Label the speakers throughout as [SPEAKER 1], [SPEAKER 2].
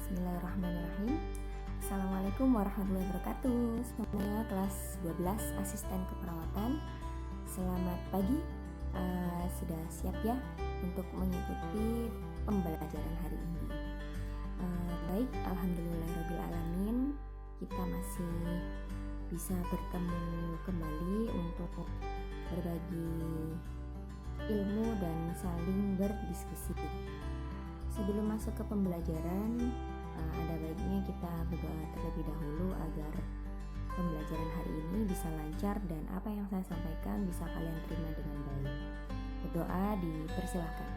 [SPEAKER 1] Bismillahirrahmanirrahim. Assalamualaikum warahmatullahi wabarakatuh. Semuanya kelas 12 asisten keperawatan. Selamat pagi. Sudah siap ya untuk mengikuti pembelajaran hari ini? Baik, alhamdulillahirrabbilalamin. Kita masih bisa bertemu kembali untuk berbagi ilmu dan saling berdiskusi. Sebelum masuk ke pembelajaran, ada baiknya kita berdoa terlebih dahulu agar pembelajaran hari ini bisa lancar dan apa yang saya sampaikan bisa kalian terima dengan baik. Berdoa dipersilahkan.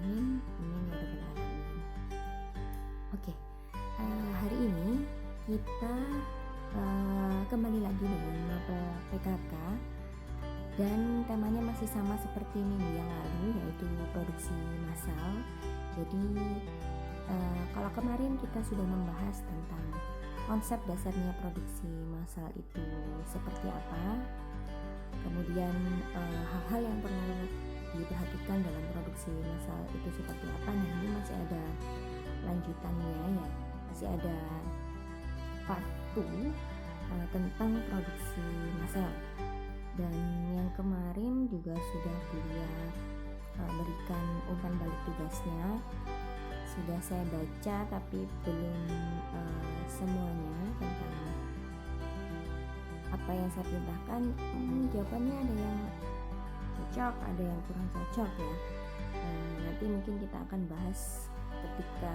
[SPEAKER 1] Amin, amin ya rabbal alamin. Oke, hari ini kita kembali lagi dengan mapel PKK dan temanya masih sama seperti minggu yang lalu, yaitu produksi massal. Jadi kalau kemarin kita sudah membahas tentang konsep dasarnya produksi massal itu seperti apa, kemudian hal-hal yang perlu diperhatikan dalam produksi massal itu seperti apa. Nah, ini masih ada lanjutannya ya, masih ada part 2 tentang produksi massal. Dan yang kemarin juga sudah kuliah berikan umpan balik tugasnya, sudah saya baca tapi belum semuanya tentang apa yang saya perintahkan. Jawabannya ada yang cocok, ada yang kurang cocok ya. Nanti mungkin kita akan bahas ketika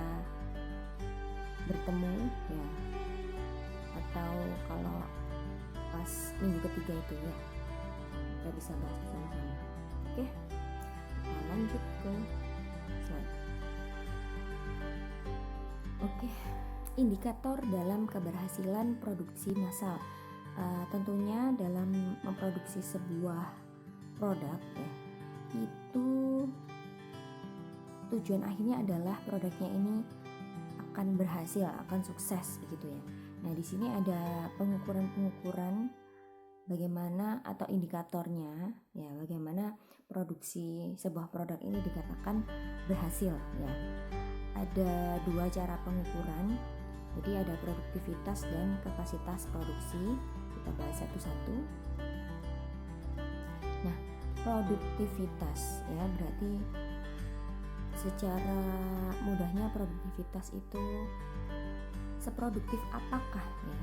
[SPEAKER 1] bertemu ya, atau kalau pas minggu ketiga itu ya, kita bisa bahas bersama-sama. Oke, kita lanjut ke slide. Oke, indikator dalam keberhasilan produksi massal. Tentunya dalam memproduksi sebuah produk ya, itu tujuan akhirnya adalah produknya ini akan berhasil, akan sukses begitu ya. Nah, di sini ada pengukuran bagaimana atau indikatornya ya, bagaimana produksi sebuah produk ini dikatakan berhasil ya. Ada dua cara pengukuran. Jadi ada produktivitas dan kapasitas produksi. Kita bahas satu-satu. Nah, produktivitas ya berarti secara mudahnya produktivitas itu seproduktif apakah ya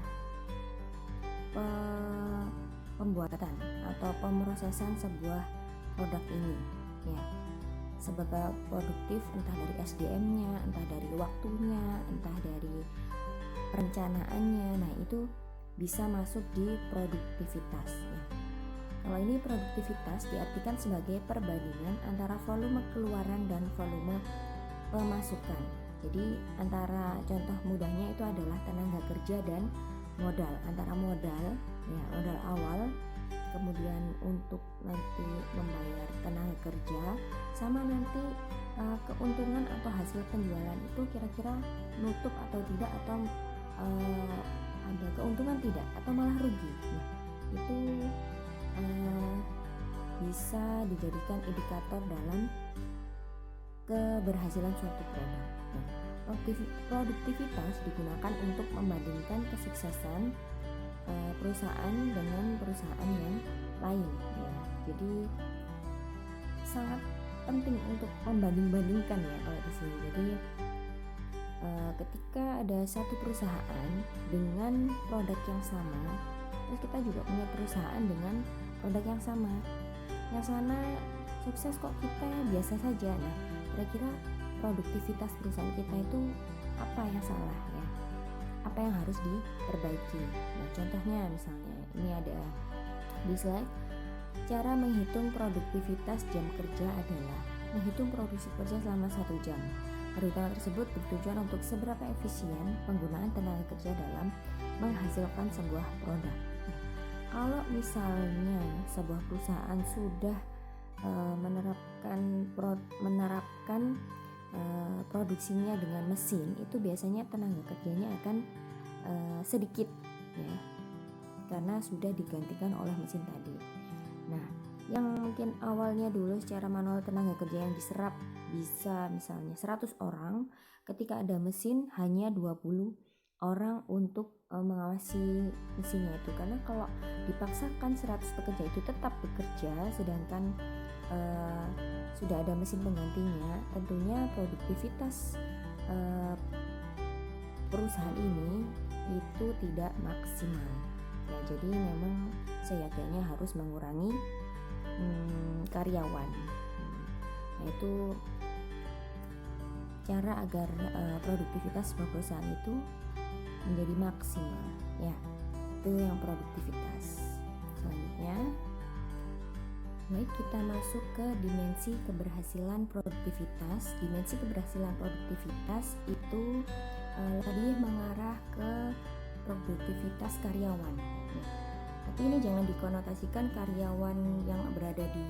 [SPEAKER 1] pembuatan atau pemrosesan sebuah produk ini ya, seberapa produktif, entah dari SDM-nya, entah dari waktunya, entah dari perencanaannya. Nah, itu bisa masuk di produktivitas ya. Kalau ini produktivitas diartikan sebagai perbandingan antara volume keluaran dan volume pemasukan. Jadi antara, contoh mudahnya itu adalah tenaga kerja dan modal. Antara modal ya, modal awal, kemudian untuk nanti membayar tenaga kerja, sama nanti keuntungan atau hasil penjualan itu kira-kira nutup atau tidak, atau ada keuntungan tidak, atau malah rugi. Nah, itu bisa dijadikan indikator dalam keberhasilan suatu produk. Nah, produktivitas digunakan untuk membandingkan kesuksesan perusahaan dengan perusahaan yang lain ya. Jadi sangat penting untuk membanding-bandingkan ya kalau di sini. Jadi ketika ada satu perusahaan dengan produk yang sama, terus kita juga punya perusahaan dengan produk yang sama, yang sana sukses kok kita biasa saja. Nah, kira-kira produktivitas perusahaan kita itu apa yang salah ya, apa yang harus diperbaiki. Nah, contohnya misalnya ini ada di slide. Cara menghitung produktivitas jam kerja adalah menghitung produksi kerja selama 1 jam. Perhitungan tersebut bertujuan untuk seberapa efisien penggunaan tenaga kerja dalam menghasilkan sebuah produk. Nah, kalau misalnya sebuah perusahaan sudah menerapkan produksinya dengan mesin, itu biasanya tenaga kerjanya akan sedikit ya. karena sudah digantikan oleh mesin tadi. Nah, yang mungkin awalnya dulu secara manual tenaga kerja yang diserap bisa misalnya 100 orang, ketika ada mesin hanya 20 orang untuk mengawasi mesinnya itu. Karena kalau dipaksakan 100 pekerja itu tetap bekerja sedangkan sudah ada mesin penggantinya, tentunya produktivitas perusahaan ini itu tidak maksimal. Ya, jadi memang seyogyanya harus mengurangi karyawan. Nah, itu cara agar produktivitas sebuah perusahaan itu menjadi maksimal. Ya, itu yang produktivitas. Selanjutnya, baik, kita masuk ke dimensi keberhasilan produktivitas. Dimensi keberhasilan produktivitas itu lebih mengarah ke produktivitas karyawan. Ya. Tapi ini jangan dikonotasikan karyawan yang berada di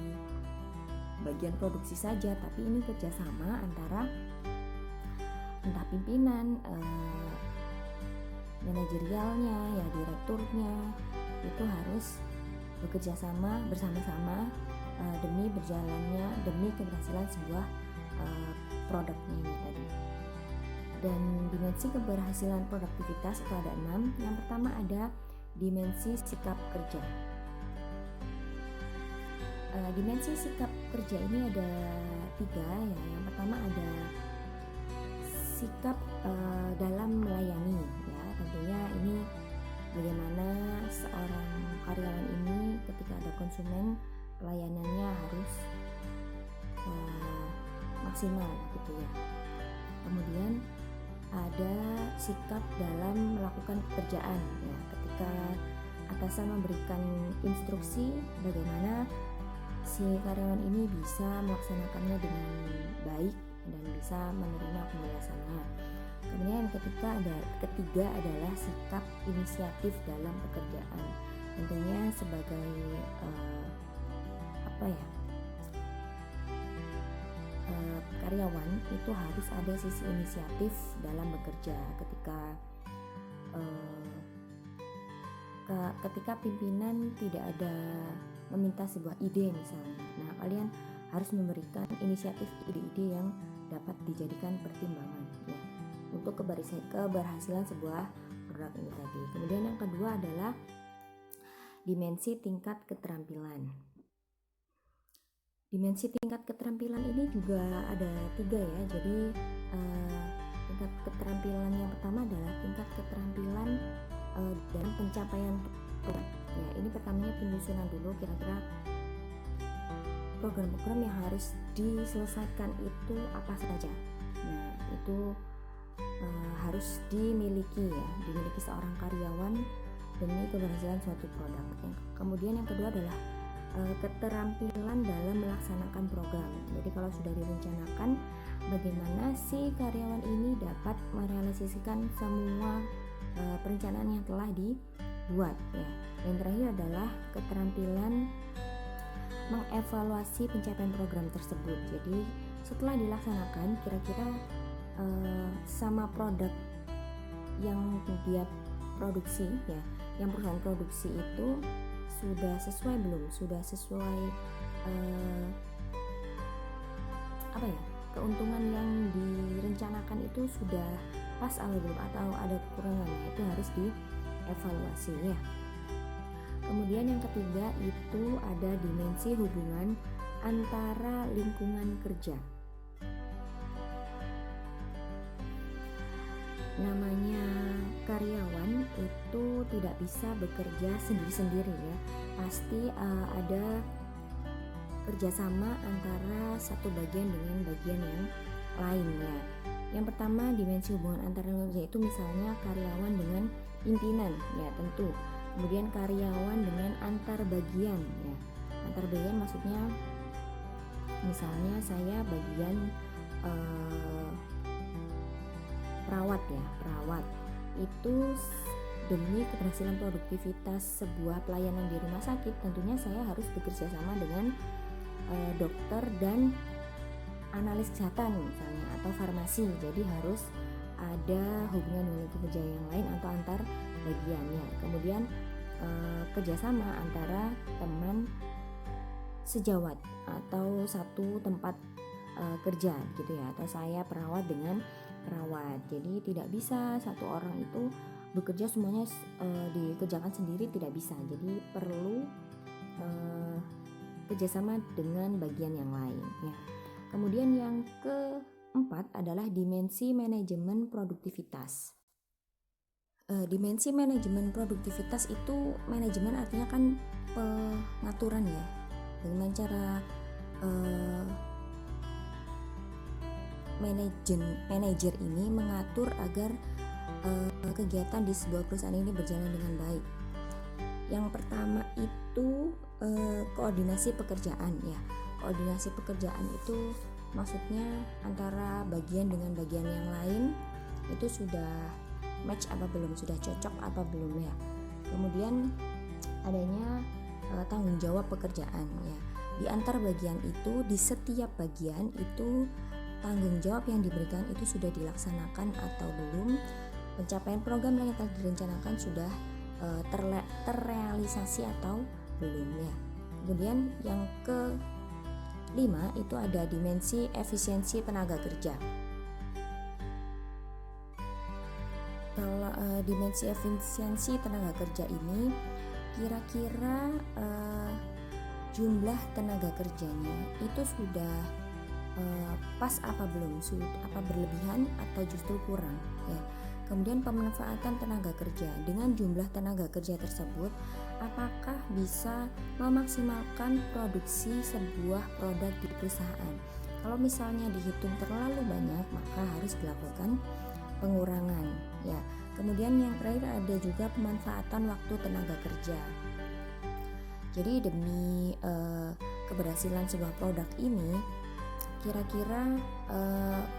[SPEAKER 1] bagian produksi saja, tapi ini kerjasama antara entah pimpinan, manajerialnya, ya direkturnya, itu harus bekerja sama bersama-sama demi berjalannya, demi keberhasilan sebuah produknya ini tadi. Dan dimensi keberhasilan produktivitas itu ada 6. Yang pertama ada dimensi sikap kerja. Dimensi sikap kerja ini ada 3 ya. Yang pertama ada sikap dalam melayani, ya tentunya ini bagaimana seorang karyawan ini ketika ada konsumen pelayanannya harus maksimal gitu ya. Kemudian ada sikap dalam melakukan pekerjaan, ya ketika atasan memberikan instruksi bagaimana si karyawan ini bisa melaksanakannya dengan baik dan bisa menerima penjelasannya. Kemudian ketiga adalah sikap inisiatif dalam pekerjaan. Tentunya sebagai karyawan itu harus ada sisi inisiatif dalam bekerja. Ketika pimpinan tidak ada meminta sebuah ide misalnya, nah kalian harus memberikan inisiatif ide-ide yang dapat dijadikan pertimbangan ya, untuk keberhasilan sebuah produk ini tadi. Kemudian yang kedua adalah dimensi tingkat keterampilan. Dimensi tingkat keterampilan ini juga ada 3 ya. Jadi tingkat keterampilan yang pertama adalah tingkat keterampilan dan pencapaian program. Ya, ini pertamanya penyusunan dulu kira-kira program-program yang harus diselesaikan itu apa saja. Nah, itu harus dimiliki seorang karyawan demi keberhasilan suatu produk. Kemudian yang kedua adalah keterampilan dalam melaksanakan program. Jadi kalau sudah direncanakan, bagaimana si karyawan ini dapat merealisasikan semua perencanaan yang telah dibuat ya. Yang terakhir adalah keterampilan mengevaluasi pencapaian program tersebut. Jadi setelah dilaksanakan, kira-kira sama produk yang dia produksi ya, yang perusahaan produksi itu sudah sesuai belum? Sudah sesuai keuntungan yang direncanakan itu sudah pas atau belum, atau ada kekurangannya, itu harus dievaluasi ya. Kemudian yang ketiga itu ada dimensi hubungan antara lingkungan kerja. Namanya karyawan itu tidak bisa bekerja sendiri-sendiri ya. Pasti ada kerjasama antara satu bagian dengan bagian yang lainnya. Yang pertama dimensi hubungan antara kerja itu misalnya karyawan dengan pimpinan ya tentu. Kemudian karyawan dengan antar bagian ya. Antar bagian maksudnya misalnya saya bagian perawat itu demi keberhasilan produktivitas sebuah pelayanan di rumah sakit, tentunya saya harus bekerja sama dengan dokter dan analis kesehatan misalnya, atau farmasi. Jadi harus ada hubungan dengan kerja yang lain atau antar bagiannya. Kemudian kerjasama antara teman sejawat atau satu tempat kerja gitu ya, atau saya perawat dengan perawat. Jadi tidak bisa satu orang itu bekerja semuanya dikerjakan sendiri, tidak bisa. Jadi perlu kerjasama dengan bagian yang lain ya. Kemudian yang keempat adalah dimensi manajemen produktivitas. Dimensi manajemen produktivitas itu, manajemen artinya kan pengaturan ya, dengan cara manajer ini mengatur agar kegiatan di sebuah perusahaan ini berjalan dengan baik. Yang pertama itu koordinasi pekerjaan ya. Koordinasi pekerjaan itu maksudnya antara bagian dengan bagian yang lain itu sudah match apa belum, sudah cocok apa belum ya. Kemudian adanya tanggung jawab pekerjaan ya. Di antar bagian itu, di setiap bagian itu tanggung jawab yang diberikan itu sudah dilaksanakan atau belum, pencapaian program yang telah direncanakan sudah terrealisasi atau belum ya. Kemudian yang kelima itu ada dimensi efisiensi tenaga kerja. Kalau dimensi efisiensi tenaga kerja ini kira-kira jumlah tenaga kerjanya itu sudah pas apa belum, apa berlebihan atau justru kurang ya. Kemudian pemanfaatan tenaga kerja, dengan jumlah tenaga kerja tersebut apakah bisa memaksimalkan produksi sebuah produk di perusahaan. Kalau misalnya dihitung terlalu banyak, maka harus dilakukan pengurangan ya. Kemudian yang terakhir ada juga pemanfaatan waktu tenaga kerja. Jadi demi keberhasilan sebuah produk ini, kira-kira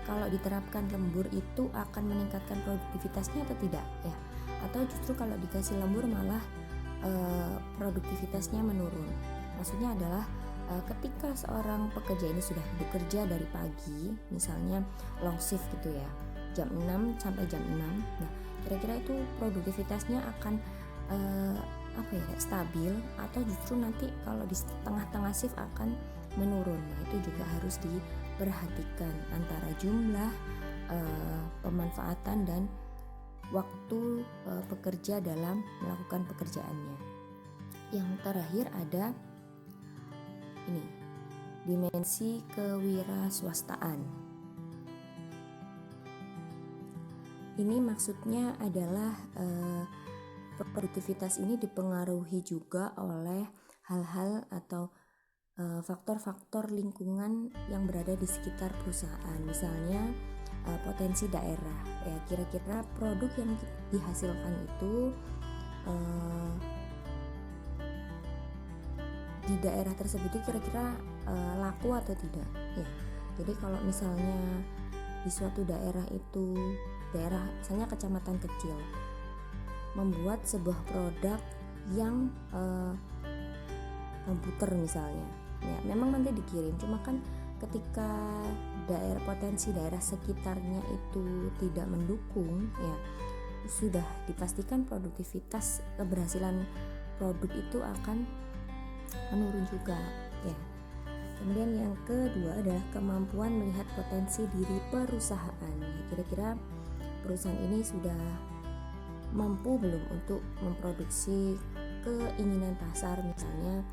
[SPEAKER 1] kalau diterapkan lembur itu akan meningkatkan produktivitasnya atau tidak ya? Atau justru kalau dikasih lembur malah produktivitasnya menurun. Maksudnya adalah ketika seorang pekerja ini sudah bekerja dari pagi, misalnya long shift gitu ya, jam 6 sampai jam 6. Nah, kira-kira itu produktivitasnya akan stabil atau justru nanti kalau di tengah-tengah shift akan menurun. Nah, itu juga harus diperhatikan antara jumlah pemanfaatan dan waktu pekerja dalam melakukan pekerjaannya. Yang terakhir ada ini, dimensi kewirausahaan. Ini maksudnya adalah produktivitas ini dipengaruhi juga oleh hal-hal atau faktor-faktor lingkungan yang berada di sekitar perusahaan. Misalnya potensi daerah ya, kira-kira produk yang dihasilkan itu di daerah tersebut kira-kira laku atau tidak ya. Jadi kalau misalnya di suatu daerah itu, daerah misalnya kecamatan kecil, membuat sebuah produk yang komputer misalnya ya, memang nanti dikirim, cuma kan ketika potensi daerah sekitarnya itu tidak mendukung ya, sudah dipastikan produktivitas keberhasilan produk itu akan menurun juga ya. Kemudian yang kedua adalah kemampuan melihat potensi diri perusahaan. Kira-kira perusahaan ini sudah mampu belum untuk memproduksi keinginan pasar, misalnya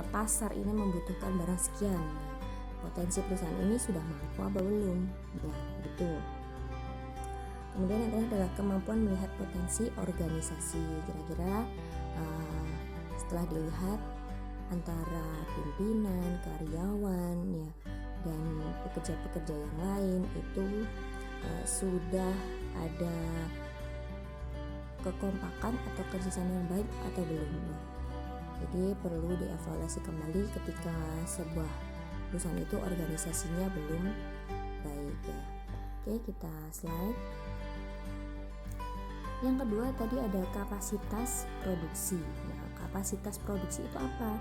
[SPEAKER 1] pasar ini membutuhkan barang sekian, potensi perusahaan ini sudah mampu apa belum ya, gitu. Kemudian yang terakhir adalah kemampuan melihat potensi organisasi. Kira-kira setelah dilihat antara pimpinan, karyawan ya, dan pekerja-pekerja yang lain itu sudah ada kekompakan atau kerjasama yang baik atau belum. Jadi perlu dievaluasi kembali ketika sebuah perusahaan itu organisasinya belum baik ya. Oke, kita slide. Yang kedua tadi ada kapasitas produksi. Nah, kapasitas produksi itu apa?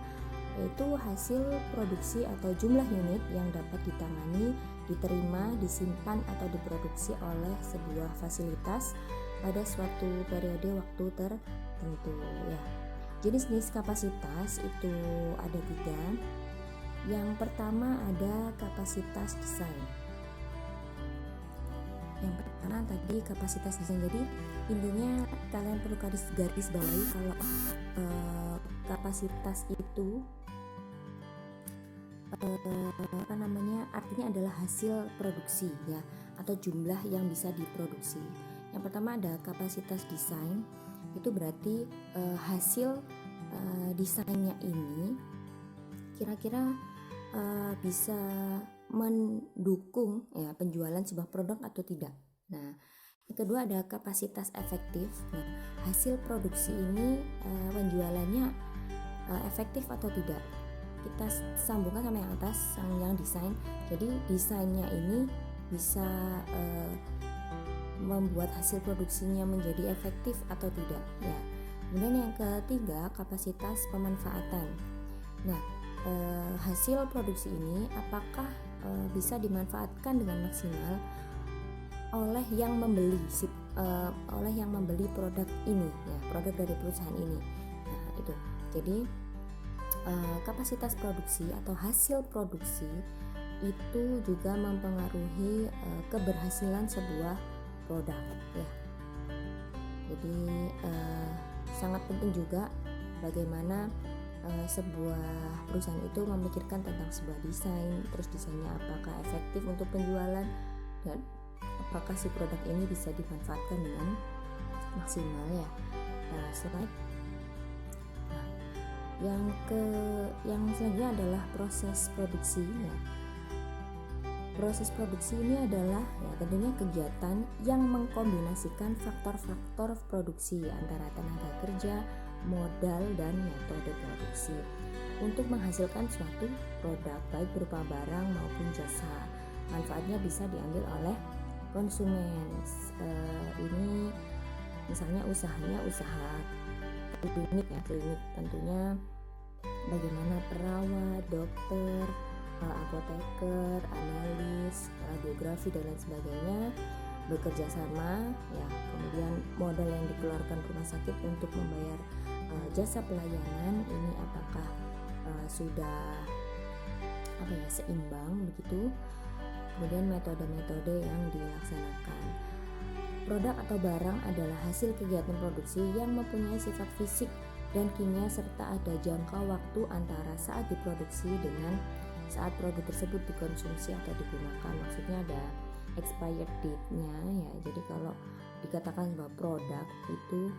[SPEAKER 1] Yaitu hasil produksi atau jumlah unit yang dapat ditangani, diterima, disimpan atau diproduksi oleh sebuah fasilitas pada suatu periode waktu tertentu ya. Jenis-jenis kapasitas itu ada 3. Yang pertama ada kapasitas desain. Yang pertama tadi kapasitas desain. Jadi intinya kalian perlu garis bawahi kalau kapasitas itu artinya adalah hasil produksi ya, atau jumlah yang bisa diproduksi. Yang pertama ada kapasitas desain, itu berarti hasil desainnya ini kira-kira bisa mendukung ya penjualan sebuah produk atau tidak. Nah, yang kedua ada kapasitas efektif. Nah, hasil produksi ini penjualannya efektif atau tidak. Kita sambungkan sama yang atas, yang desain. Jadi desainnya ini bisa membuat hasil produksinya menjadi efektif atau tidak ya. Kemudian yang ketiga kapasitas pemanfaatan. Nah, hasil produksi ini apakah bisa dimanfaatkan dengan maksimal oleh yang membeli produk ini ya, produk dari perusahaan ini. Nah, itu. Jadi kapasitas produksi atau hasil produksi itu juga mempengaruhi keberhasilan sebuah produk ya. Jadi sangat penting juga bagaimana sebuah perusahaan itu memikirkan tentang sebuah desain, terus desainnya apakah efektif untuk penjualan dan apakah si produk ini bisa dimanfaatkan dengan maksimal ya. Nah, yang selanjutnya adalah proses produksi ya. Proses produksi ini adalah ya, tentunya kegiatan yang mengkombinasikan faktor-faktor produksi ya, antara tenaga kerja, modal, dan metode produksi untuk menghasilkan suatu produk baik berupa barang maupun jasa. Manfaatnya bisa diambil oleh konsumen. Ini misalnya usahanya usaha klinik ya, klinik tentunya bagaimana perawat, dokter, apoteker, analis, radiografi dan lain sebagainya bekerja sama ya. Kemudian modal yang dikeluarkan rumah sakit untuk membayar jasa pelayanan ini apakah sudah seimbang begitu. Kemudian metode-metode yang dilaksanakan. Produk atau barang adalah hasil kegiatan produksi yang mempunyai sifat fisik dan kimia serta ada jangka waktu antara saat diproduksi dengan saat produk tersebut dikonsumsi atau digunakan. Maksudnya ada expired date-nya ya. Jadi kalau dikatakan bahwa produk itu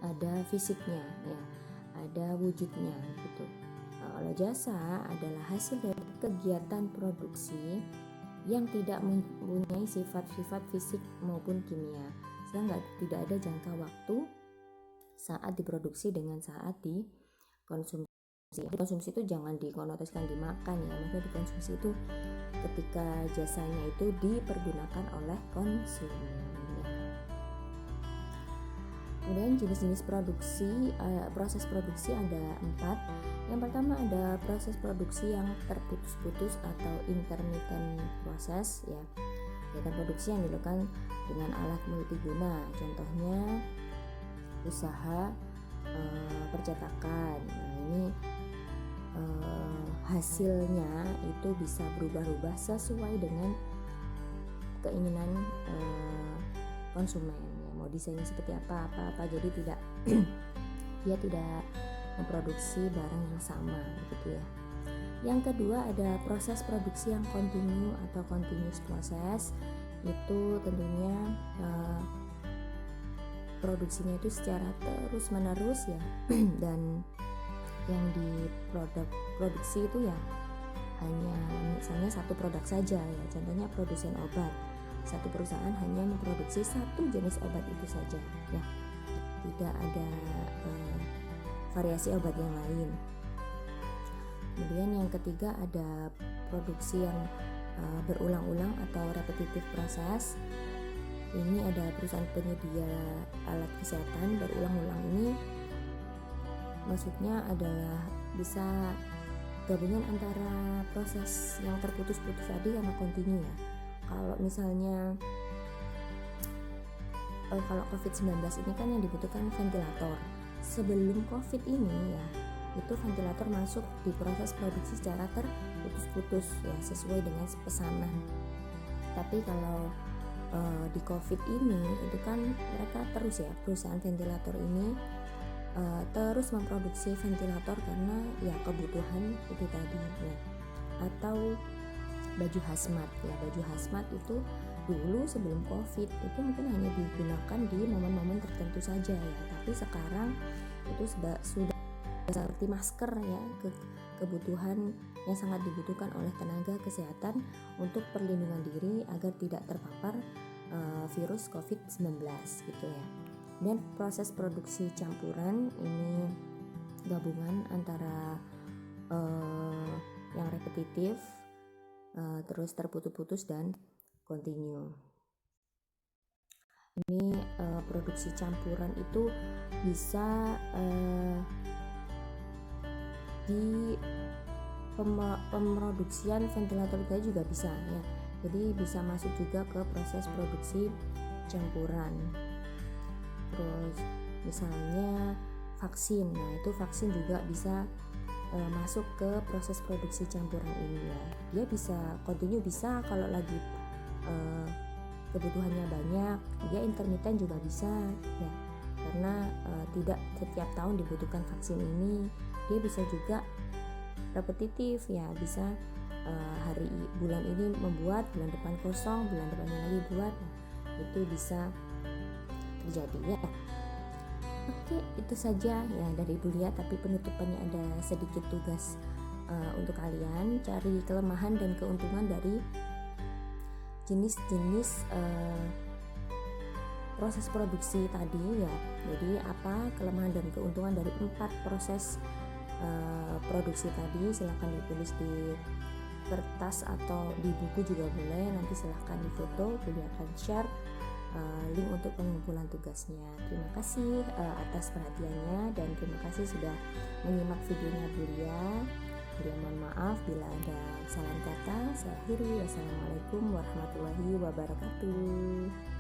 [SPEAKER 1] ada fisiknya ya, ada wujudnya gitu. Nah, kalau jasa adalah hasil dari kegiatan produksi yang tidak mempunyai sifat-sifat fisik maupun kimia, sehingga tidak ada jangka waktu saat diproduksi dengan saat dikonsumsi. Dikonsumsi itu jangan dikonotasikan dimakan ya, maksudnya dikonsumsi itu ketika jasanya itu dipergunakan oleh konsumen. Kemudian jenis-jenis produksi, proses produksi ada 4. Yang pertama ada proses produksi yang terputus-putus atau intermittent proses ya. Kegiatan produksi yang dilakukan dengan alat multiguna, contohnya usaha percetakan. Nah, ini hasilnya itu bisa berubah-ubah sesuai dengan keinginan konsumen ya, mau desainnya seperti apa. Jadi tidak dia tidak memproduksi barang yang sama gitu ya. Yang kedua ada proses produksi yang kontinu atau continuous proses. Itu tentunya produksinya itu secara terus menerus ya dan yang produksi itu ya hanya misalnya satu produk saja ya. Contohnya produsen obat, satu perusahaan hanya memproduksi satu jenis obat itu saja ya, tidak ada variasi obat yang lain. Kemudian yang ketiga ada produksi yang berulang-ulang atau repetitive proses. Ini ada perusahaan penyedia alat kesehatan berulang-ulang. Ini maksudnya adalah bisa gabungan antara proses yang terputus-putus tadi sama kontinu ya. Kalau misalnya kalau COVID-19 ini kan yang dibutuhkan ventilator. Sebelum COVID ini ya, itu ventilator masuk di proses produksi secara terputus-putus ya, sesuai dengan pesanan. Tapi kalau di COVID ini itu kan mereka terus ya, perusahaan ventilator ini terus memproduksi ventilator karena ya kebutuhan itu tadi ya. Atau baju hazmat ya, baju hazmat itu dulu sebelum COVID itu mungkin hanya digunakan di momen-momen tertentu saja ya, tapi sekarang itu sudah seperti masker ya, kebutuhan yang sangat dibutuhkan oleh tenaga kesehatan untuk perlindungan diri agar tidak terpapar virus COVID-19 gitu ya. Dan proses produksi campuran ini gabungan antara yang repetitif, terus terputus-putus dan continue. Ini produksi campuran itu bisa di pemroduksian ventilator juga bisa ya. Jadi bisa masuk juga ke proses produksi campuran. Terus misalnya vaksin, nah itu vaksin juga bisa masuk ke proses produksi campuran ini ya. Dia bisa continue, bisa kalau lagi kebutuhannya banyak. Dia intermittent juga bisa ya, karena tidak setiap tahun dibutuhkan vaksin ini. Dia bisa juga repetitif ya, bisa bulan ini membuat, bulan depan kosong, bulan depannya lagi buat. Nah, itu bisa terjadi ya. Oke, itu saja ya dari Bulia, tapi penutupannya ada sedikit tugas untuk kalian. Cari kelemahan dan keuntungan dari jenis-jenis proses produksi tadi ya. Jadi apa kelemahan dan keuntungan dari 4 proses produksi tadi, silahkan ditulis di kertas atau di buku juga boleh. Nanti silahkan difoto, Bulia akan share link untuk pengumpulan tugasnya. Terima kasih atas perhatiannya dan terima kasih sudah menyimak videonya Bulia. Mohon maaf bila ada kesalahan kata. Saya akhiri. Wassalamualaikum warahmatullahi wabarakatuh.